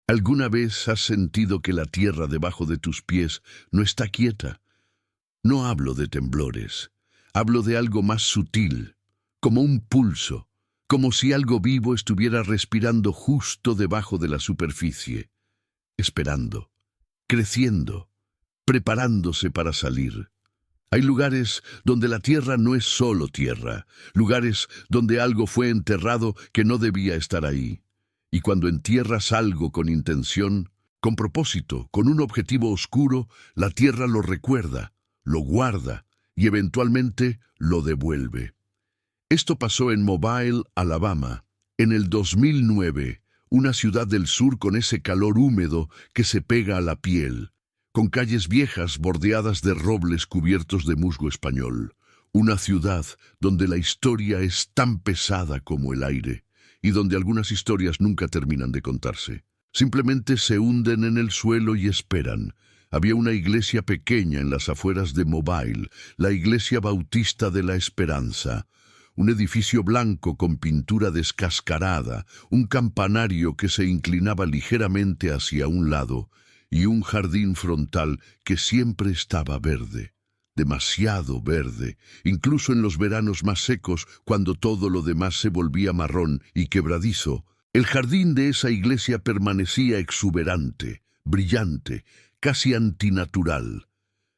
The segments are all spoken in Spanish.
¿Alguna vez has sentido que la tierra debajo de tus pies no está quieta? No hablo de temblores, hablo de algo más sutil, como un pulso, como si algo vivo estuviera respirando justo debajo de la superficie, esperando, creciendo, preparándose para salir. Hay lugares donde la tierra no es solo tierra, lugares donde algo fue enterrado que no debía estar ahí. Y cuando entierras algo con intención, con propósito, con un objetivo oscuro, la tierra lo recuerda, lo guarda y eventualmente lo devuelve. Esto pasó en Mobile, Alabama, en el 2009, una ciudad del sur con ese calor húmedo que se pega a la piel, con calles viejas bordeadas de robles cubiertos de musgo español. Una ciudad donde la historia es tan pesada como el aire y donde algunas historias nunca terminan de contarse. Simplemente se hunden en el suelo y esperan. Había una iglesia pequeña en las afueras de Mobile, la Iglesia Bautista de la Esperanza. Un edificio blanco con pintura descascarada, un campanario que se inclinaba ligeramente hacia un lado y un jardín frontal que siempre estaba verde. Demasiado verde, incluso en los veranos más secos, cuando todo lo demás se volvía marrón y quebradizo. El jardín de esa iglesia permanecía exuberante, brillante, casi antinatural.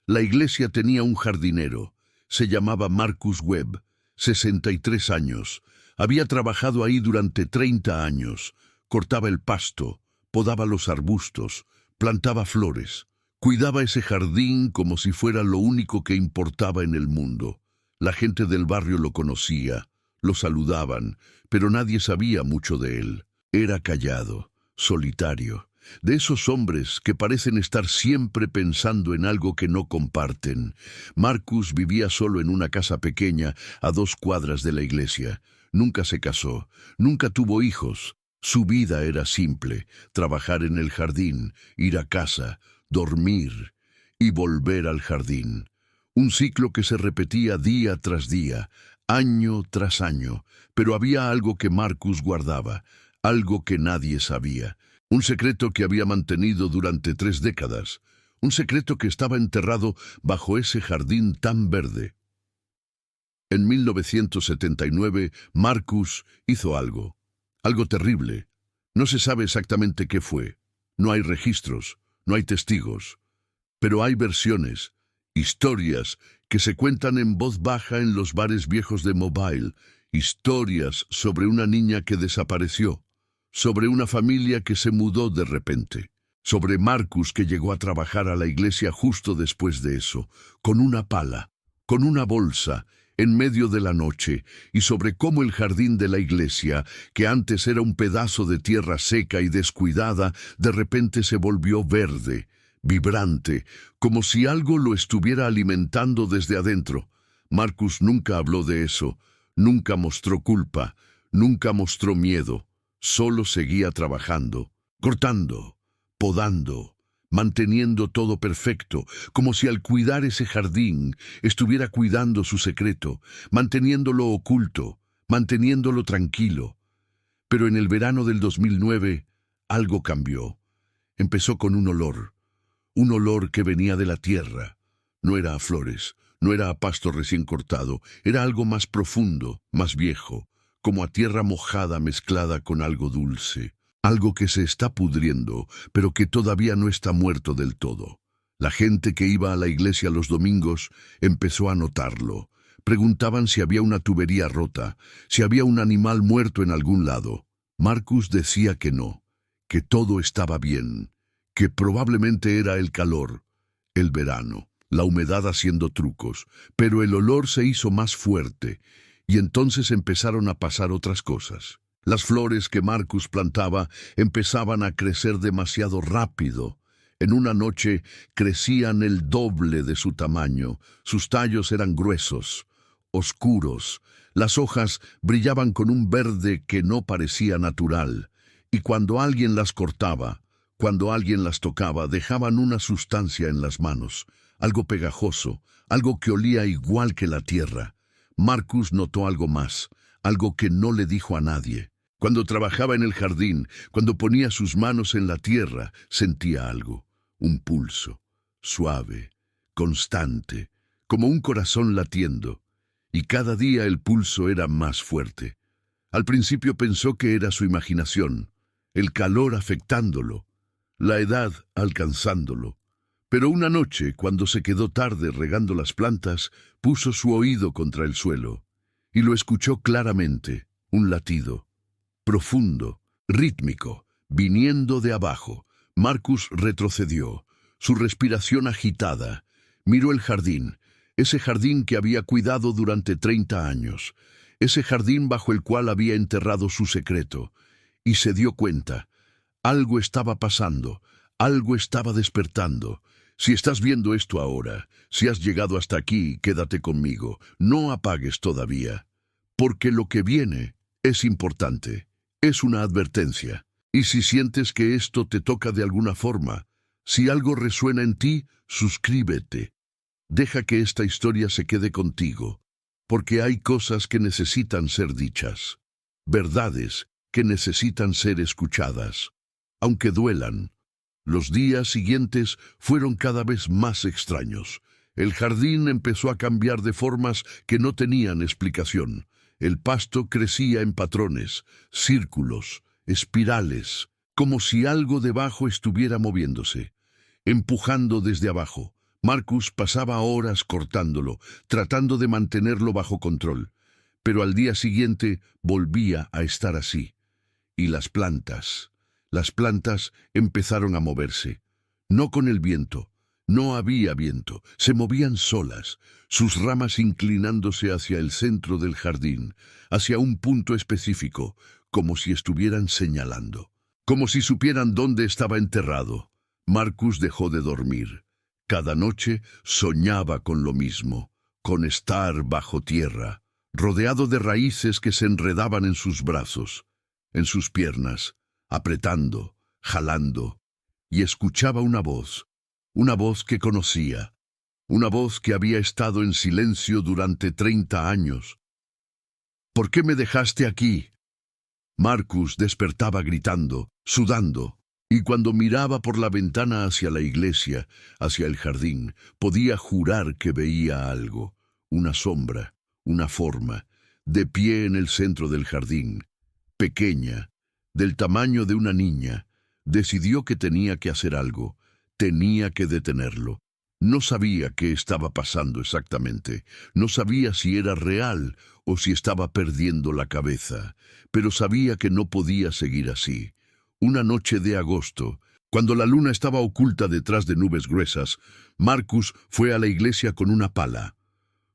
La iglesia tenía un jardinero. Se llamaba Marcus Webb, 63 años. Había trabajado ahí durante 30 años. Cortaba el pasto, podaba los arbustos, plantaba flores. Cuidaba ese jardín como si fuera lo único que importaba en el mundo. La gente del barrio lo conocía, lo saludaban, pero nadie sabía mucho de él. Era callado, solitario, de esos hombres que parecen estar siempre pensando en algo que no comparten. Marcus vivía solo en una casa pequeña a 2 cuadras de la iglesia. Nunca se casó, nunca tuvo hijos. Su vida era simple: trabajar en el jardín, ir a casa, dormir y volver al jardín. Un ciclo que se repetía día tras día, año tras año, pero había algo que Marcus guardaba, algo que nadie sabía, un secreto que había mantenido durante 3 décadas, un secreto que estaba enterrado bajo ese jardín tan verde. En 1979, Marcus hizo algo terrible. No se sabe exactamente qué fue. No hay registros. No hay testigos, pero hay versiones, historias que se cuentan en voz baja en los bares viejos de Mobile, historias sobre una niña que desapareció, sobre una familia que se mudó de repente, sobre Marcus que llegó a trabajar a la iglesia justo después de eso, con una pala, con una bolsa, en medio de la noche, y sobre cómo el jardín de la iglesia, que antes era un pedazo de tierra seca y descuidada, de repente se volvió verde, vibrante, como si algo lo estuviera alimentando desde adentro. Marcus nunca habló de eso, nunca mostró culpa, nunca mostró miedo, solo seguía trabajando, cortando, podando, manteniendo todo perfecto, como si al cuidar ese jardín estuviera cuidando su secreto, manteniéndolo oculto, manteniéndolo tranquilo. Pero en el verano del 2009, algo cambió. Empezó con un olor que venía de la tierra. No era a flores, no era a pasto recién cortado, era algo más profundo, más viejo, como a tierra mojada mezclada con algo dulce. Algo que se está pudriendo, pero que todavía no está muerto del todo. La gente que iba a la iglesia los domingos empezó a notarlo. Preguntaban si había una tubería rota, si había un animal muerto en algún lado. Marcus decía que no, que todo estaba bien, que probablemente era el calor, el verano, la humedad haciendo trucos, pero el olor se hizo más fuerte, y entonces empezaron a pasar otras cosas. Las flores que Marcus plantaba empezaban a crecer demasiado rápido. En una noche crecían el doble de su tamaño. Sus tallos eran gruesos, oscuros. Las hojas brillaban con un verde que no parecía natural. Y cuando alguien las cortaba, cuando alguien las tocaba, dejaban una sustancia en las manos, algo pegajoso, algo que olía igual que la tierra. Marcus notó algo más, algo que no le dijo a nadie. Cuando trabajaba en el jardín, cuando ponía sus manos en la tierra, sentía algo, un pulso, suave, constante, como un corazón latiendo, y cada día el pulso era más fuerte. Al principio pensó que era su imaginación, el calor afectándolo, la edad alcanzándolo. Pero una noche, cuando se quedó tarde regando las plantas, puso su oído contra el suelo, y lo escuchó claramente, un latido, profundo, rítmico, viniendo de abajo. Marcus retrocedió, su respiración agitada. Miró el jardín, ese jardín que había cuidado durante 30 años, ese jardín bajo el cual había enterrado su secreto, y se dio cuenta. Algo estaba pasando, algo estaba despertando. Si estás viendo esto ahora, si has llegado hasta aquí, quédate conmigo, no apagues todavía, porque lo que viene es importante, es una advertencia. Y si sientes que esto te toca de alguna forma, si algo resuena en ti, suscríbete. Deja que esta historia se quede contigo, porque hay cosas que necesitan ser dichas, verdades que necesitan ser escuchadas, aunque duelan. Los días siguientes fueron cada vez más extraños. El jardín empezó a cambiar de formas que no tenían explicación. El pasto crecía en patrones, círculos, espirales, como si algo debajo estuviera moviéndose, empujando desde abajo. Marcus pasaba horas cortándolo, tratando de mantenerlo bajo control, pero al día siguiente volvía a estar así. Y las plantas empezaron a moverse, no con el viento, no había viento, se movían solas, sus ramas inclinándose hacia el centro del jardín, hacia un punto específico, como si estuvieran señalando, como si supieran dónde estaba enterrado. Marcus dejó de dormir. Cada noche soñaba con lo mismo, con estar bajo tierra, rodeado de raíces que se enredaban en sus brazos, en sus piernas, apretando, jalando, y escuchaba una voz que conocía, una voz que había estado en silencio durante 30 años. ¿Por qué me dejaste aquí? Marcus despertaba gritando, sudando, y cuando miraba por la ventana hacia la iglesia, hacia el jardín, podía jurar que veía algo, una sombra, una forma, de pie en el centro del jardín, pequeña, del tamaño de una niña. Decidió que tenía que hacer algo, tenía que detenerlo. No sabía qué estaba pasando exactamente, no sabía si era real o si estaba perdiendo la cabeza, pero sabía que no podía seguir así. Una noche de agosto, cuando la luna estaba oculta detrás de nubes gruesas, Marcus fue a la iglesia con una pala,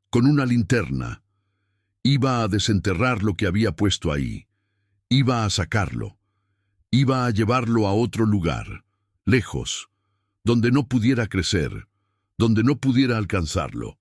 con una linterna. Iba a desenterrar lo que había puesto ahí. Iba a sacarlo. Iba a llevarlo a otro lugar, lejos, donde no pudiera crecer, donde no pudiera alcanzarlo.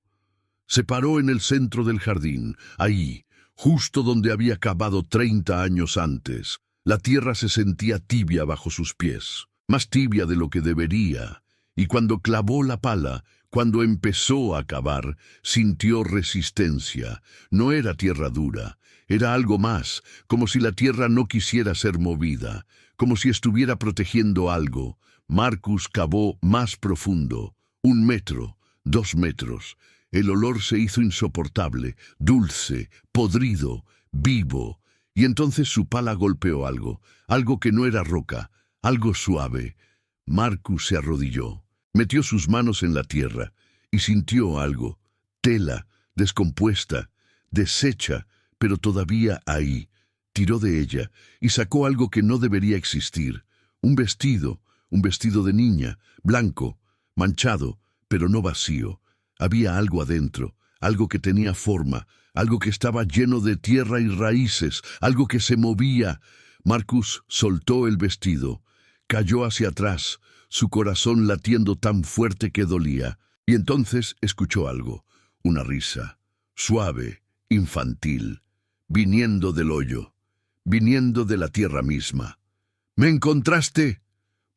Se paró en el centro del jardín, ahí, justo donde había cavado 30 años antes. La tierra se sentía tibia bajo sus pies, más tibia de lo que debería, y cuando clavó la pala, cuando empezó a cavar, sintió resistencia. No era tierra dura, era algo más, como si la tierra no quisiera ser movida, como si estuviera protegiendo algo. Marcus cavó más profundo, 1 metro, 2 metros. El olor se hizo insoportable, dulce, podrido, vivo. Y entonces su pala golpeó algo, algo que no era roca, algo suave. Marcus se arrodilló, metió sus manos en la tierra y sintió algo, tela, descompuesta, deshecha, pero todavía ahí. Tiró de ella y sacó algo que no debería existir, un vestido de niña, blanco, manchado, pero no vacío. Había algo adentro, algo que tenía forma, algo que estaba lleno de tierra y raíces, algo que se movía. Marcus soltó el vestido, cayó hacia atrás, su corazón latiendo tan fuerte que dolía, y entonces escuchó algo, una risa, suave, infantil, viniendo del hoyo, viniendo de la tierra misma. —¿Me encontraste?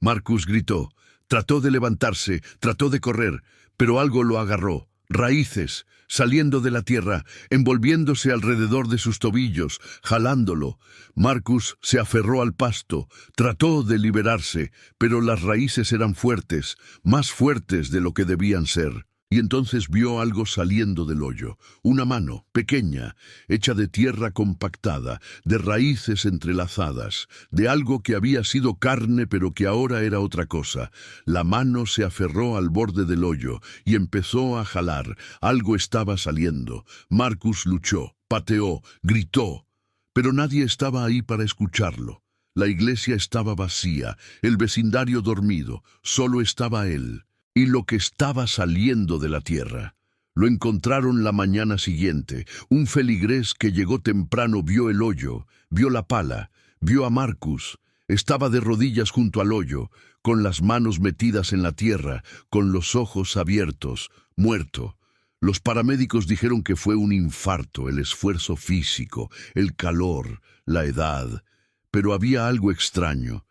Marcus gritó. Trató de levantarse, trató de correr, pero algo lo agarró. raíces, saliendo de la tierra, envolviéndose alrededor de sus tobillos, jalándolo. Marcus se aferró al pasto, trató de liberarse, pero las raíces eran fuertes, más fuertes de lo que debían ser. Y entonces vio algo saliendo del hoyo, una mano pequeña, hecha de tierra compactada, de raíces entrelazadas, de algo que había sido carne pero que ahora era otra cosa. La mano se aferró al borde del hoyo y empezó a jalar. Algo estaba saliendo. Marcus luchó, pateó, gritó, pero nadie estaba ahí para escucharlo. La iglesia estaba vacía, el vecindario dormido, solo estaba él. Y lo que estaba saliendo de la tierra. Lo encontraron la mañana siguiente. Un feligrés que llegó temprano vio el hoyo, vio la pala, vio a Marcus. Estaba de rodillas junto al hoyo, con las manos metidas en la tierra, con los ojos abiertos, muerto. Los paramédicos dijeron que fue un infarto, el esfuerzo físico, el calor, la edad. Pero había algo extraño.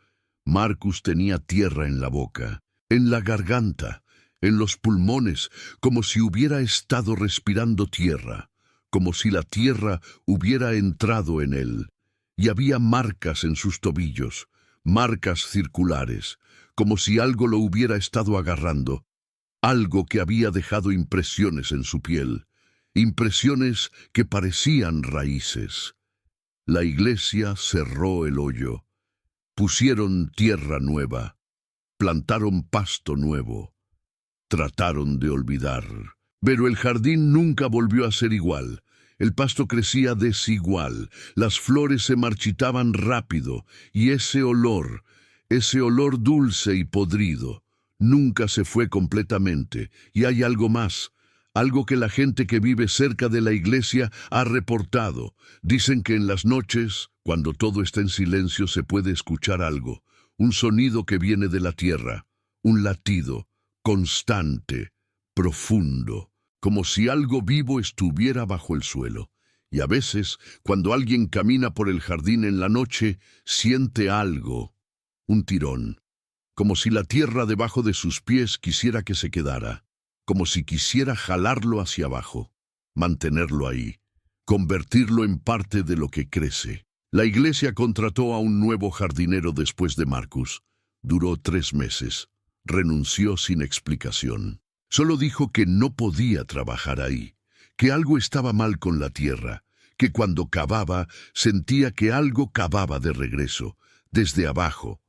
Marcus tenía tierra en la boca, en la garganta, en los pulmones, como si hubiera estado respirando tierra, como si la tierra hubiera entrado en él. Y había marcas en sus tobillos, marcas circulares, como si algo lo hubiera estado agarrando, algo que había dejado impresiones en su piel, impresiones que parecían raíces. La iglesia cerró el hoyo, pusieron tierra nueva, plantaron pasto nuevo, trataron de olvidar. Pero el jardín nunca volvió a ser igual. El pasto crecía desigual, las flores se marchitaban rápido, y ese olor dulce y podrido, nunca se fue completamente. Y hay algo más, algo que la gente que vive cerca de la iglesia ha reportado. Dicen que en las noches, cuando todo está en silencio, se puede escuchar algo, un sonido que viene de la tierra, un latido, constante, profundo, como si algo vivo estuviera bajo el suelo. Y a veces, cuando alguien camina por el jardín en la noche, siente algo, un tirón, como si la tierra debajo de sus pies quisiera que se quedara, como si quisiera jalarlo hacia abajo, mantenerlo ahí, convertirlo en parte de lo que crece. La iglesia contrató a un nuevo jardinero después de Marcus. Duró 3 meses. Renunció sin explicación. Solo dijo que no podía trabajar ahí, que algo estaba mal con la tierra, que cuando cavaba sentía que algo cavaba de regreso, desde abajo.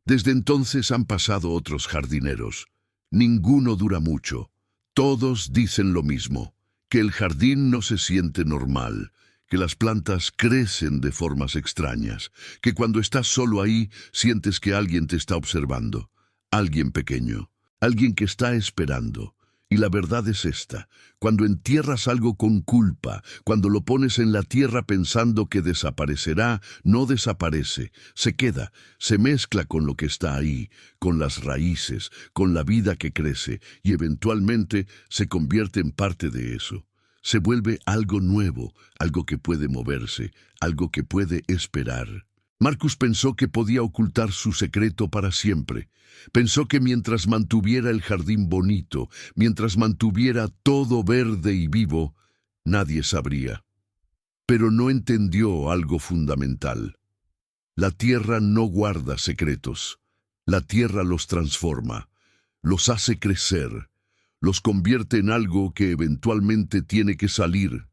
Desde entonces han pasado otros jardineros. Ninguno dura mucho. Todos dicen lo mismo, que el jardín no se siente normal, que las plantas crecen de formas extrañas, que cuando estás solo ahí sientes que alguien te está observando, alguien pequeño, alguien que está esperando. Y la verdad es esta: cuando entierras algo con culpa, cuando lo pones en la tierra pensando que desaparecerá, no desaparece, se queda, se mezcla con lo que está ahí, con las raíces, con la vida que crece, y eventualmente se convierte en parte de eso. Se vuelve algo nuevo, algo que puede moverse, algo que puede esperar. Marcus pensó que podía ocultar su secreto para siempre. Pensó que mientras mantuviera el jardín bonito, mientras mantuviera todo verde y vivo, nadie sabría. Pero no entendió algo fundamental. La tierra no guarda secretos. La tierra los transforma, los hace crecer, los convierte en algo que eventualmente tiene que salir.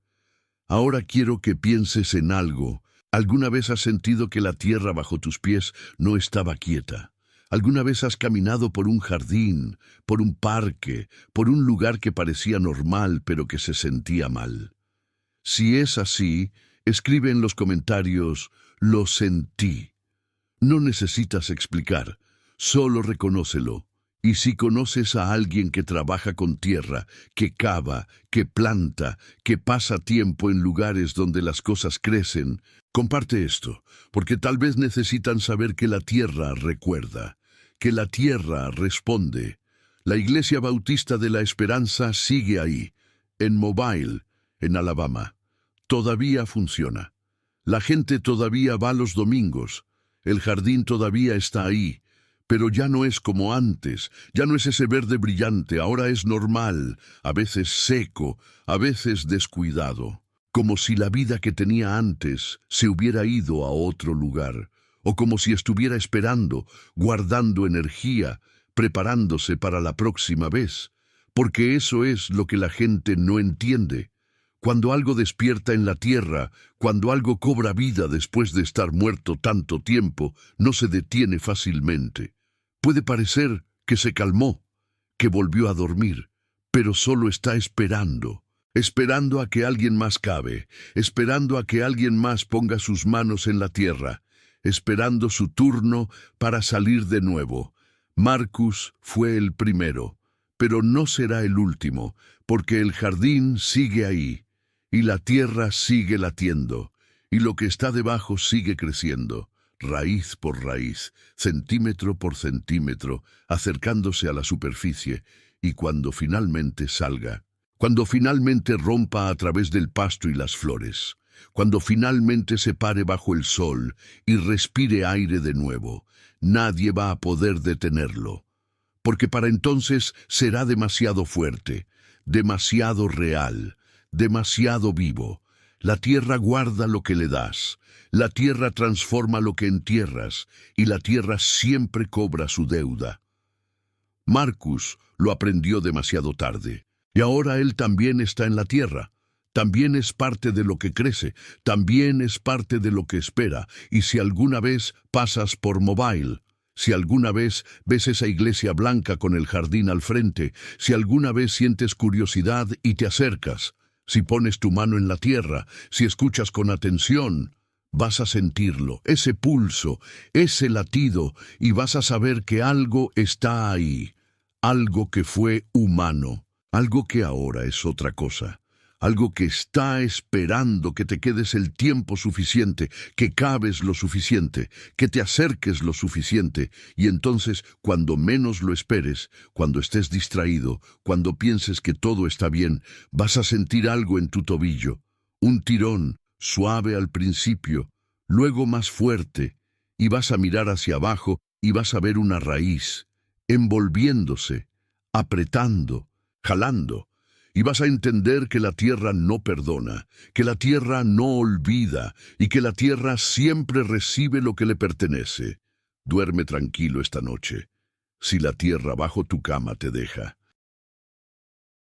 Ahora quiero que pienses en algo. ¿Alguna vez has sentido que la tierra bajo tus pies no estaba quieta? ¿Alguna vez has caminado por un jardín, por un parque, por un lugar que parecía normal pero que se sentía mal? Si es así, escribe en los comentarios: lo sentí. No necesitas explicar, solo reconócelo. Y si conoces a alguien que trabaja con tierra, que cava, que planta, que pasa tiempo en lugares donde las cosas crecen, comparte esto, porque tal vez necesitan saber que la tierra recuerda, que la tierra responde. La Iglesia Bautista de la Esperanza sigue ahí, en Mobile, en Alabama. Todavía funciona. La gente todavía va los domingos. El jardín todavía está ahí. Pero ya no es como antes, ya no es ese verde brillante, ahora es normal, a veces seco, a veces descuidado, como si la vida que tenía antes se hubiera ido a otro lugar, o como si estuviera esperando, guardando energía, preparándose para la próxima vez, porque eso es lo que la gente no entiende. Cuando algo despierta en la tierra, cuando algo cobra vida después de estar muerto tanto tiempo, no se detiene fácilmente. Puede parecer que se calmó, que volvió a dormir, pero solo está esperando, esperando a que alguien más cabe, esperando a que alguien más ponga sus manos en la tierra, esperando su turno para salir de nuevo. Marcus fue el primero, pero no será el último, porque el jardín sigue ahí, y la tierra sigue latiendo, y lo que está debajo sigue creciendo, raíz por raíz, centímetro por centímetro, acercándose a la superficie, y cuando finalmente salga, cuando finalmente rompa a través del pasto y las flores, cuando finalmente se pare bajo el sol y respire aire de nuevo, nadie va a poder detenerlo, porque para entonces será demasiado fuerte, demasiado real, demasiado vivo. La tierra guarda lo que le das, la tierra transforma lo que entierras, y la tierra siempre cobra su deuda. Marcus lo aprendió demasiado tarde, y ahora él también está en la tierra. También es parte de lo que crece, también es parte de lo que espera, y si alguna vez pasas por Mobile, si alguna vez ves esa iglesia blanca con el jardín al frente, si alguna vez sientes curiosidad y te acercas, si pones tu mano en la tierra, si escuchas con atención, vas a sentirlo, ese pulso, ese latido, y vas a saber que algo está ahí, algo que fue humano, algo que ahora es otra cosa. Algo que está esperando que te quedes el tiempo suficiente, que cabes lo suficiente, que te acerques lo suficiente, y entonces, cuando menos lo esperes, cuando estés distraído, cuando pienses que todo está bien, vas a sentir algo en tu tobillo, un tirón, suave al principio, luego más fuerte, y vas a mirar hacia abajo y vas a ver una raíz, envolviéndose, apretando, jalando. Y vas a entender que la tierra no perdona, que la tierra no olvida y que la tierra siempre recibe lo que le pertenece. Duerme tranquilo esta noche, si la tierra bajo tu cama te deja.